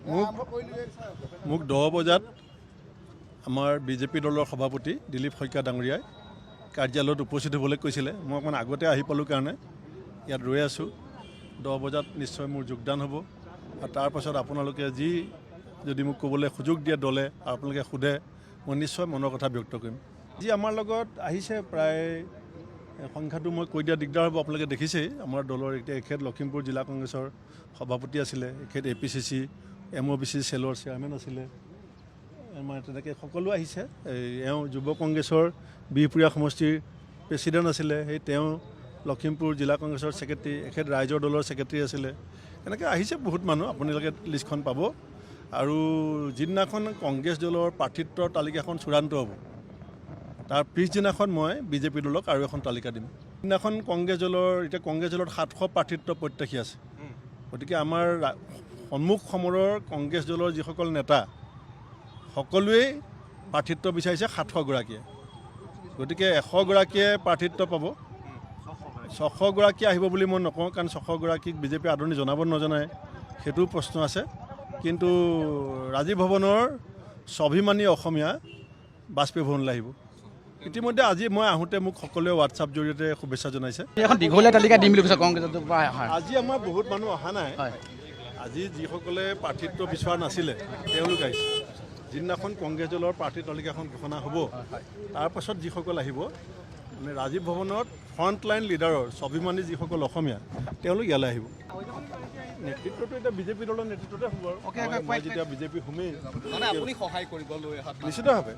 মোক 10 বজাত আমাৰ বিজেপি দলৰ সভাপতি দিলীপ শইকীয়া ডাঙৰীয়াই কাৰ্যালয়ত উপস্থিত হ'বলৈ কৈছিলে। মই অকণমান আগতে আহি পালোঁ কাৰণে ইয়াত ৰৈ আছোঁ। 10 বজাত নিশ্চয় মোৰ যোগদান হ'ব আৰু তাৰ পাছত আপোনালোকে যদি মোক ক'বলৈ সুযোগ দিয়ে দলে আৰু আপোনালোকে সোধে মই নিশ্চয় মনৰ কথা ব্যক্ত কৰিম। যি আমাৰ লগত আহিছে প্ৰায় সংখ্যাটো মই কৈ দিয়া দিগদাৰ হ'ব। আপোনালোকে দেখিছেই আমাৰ দলৰ এতিয়া এখেত লখিমপুৰ জিলা কংগ্ৰেছৰ সভাপতি আছিলে, এখেত APCC MOBC চেলৰ চেয়াৰমেন আছিলে, মানে তেনেকৈ সকলো আহিছে। এওঁ যুৱ কংগ্ৰেছৰ বিহপুৰীয়া সমষ্টিৰ প্ৰেচিডেণ্ট আছিলে, সেই তেওঁ লখিমপুৰ জিলা কংগ্ৰেছৰ ছেক্ৰেটাৰী, এখেত ৰাইজৰ দলৰ ছেক্ৰেটাৰী আছিলে। এনেকৈ আহিছে বহুত মানুহ, আপোনালোকে লিষ্টখন পাব। আৰু যিদিনাখন কংগ্ৰেছ দলৰ প্ৰাৰ্থিত্বৰ তালিকাখন চূড়ান্ত হ'ব তাৰ পিছদিনাখন মই বিজেপি দলক আৰু এখন তালিকা দিম। সেইদিনাখন কংগ্ৰেছ দলৰ 700 প্ৰাৰ্থিত্ব প্ৰত্যাশী আছে। গতিকে আমাৰ সন্মুখ সমৰৰ কংগ্ৰেছ দলৰ যিসকল নেতা সকলোৱেই প্ৰাৰ্থিত্ব বিচাৰিছে 700 গৰাকীয়ে। গতিকে 100 গৰাকীয়ে প্ৰাৰ্থিত্ব পাব, 600 গৰাকী আহিব বুলি মই নকওঁ, কাৰণ 600 গৰাকীক বিজেপি আদৰণি জনাব নজনায় সেইটো প্ৰশ্ন আছে। কিন্তু ৰাজীৱ ভৱনৰ স্বাভিমানী অসমীয়া বাজপেয়ী ভৱনলৈ আহিব। ইতিমধ্যে আজি মই আহোঁতে মোক সকলোৱে হোৱাটছআপ জৰিয়তে শুভেচ্ছা জনাইছে। এখন দীঘলীয়া তালিকা দিম বুলি কৈছে কংগ্ৰেছৰ। আজি আমাৰ বহুত মানুহ অহা নাই। আজি যিসকলে প্ৰাৰ্থিত্ব বিচৰা নাছিলে তেওঁলোক আহিছে। যিদিনাখন কংগ্ৰেছ দলৰ প্ৰাৰ্থী তালিকাখন ঘোষণা হ'ব তাৰ পাছত যিসকল আহিব, মানে ৰাজীৱ ভৱনত ফ্ৰণ্টলাইন লিডাৰৰ স্বাভিমানী যিসকল অসমীয়া তেওঁলোক ইয়ালৈ আহিব। নেতৃত্বটো এতিয়া বিজেপি দলৰ নেতৃত্বতে হ'ব আৰু মই যেতিয়া বিজেপি সোমেই আপুনি সহায় কৰিব নিশ্চিতভাৱে।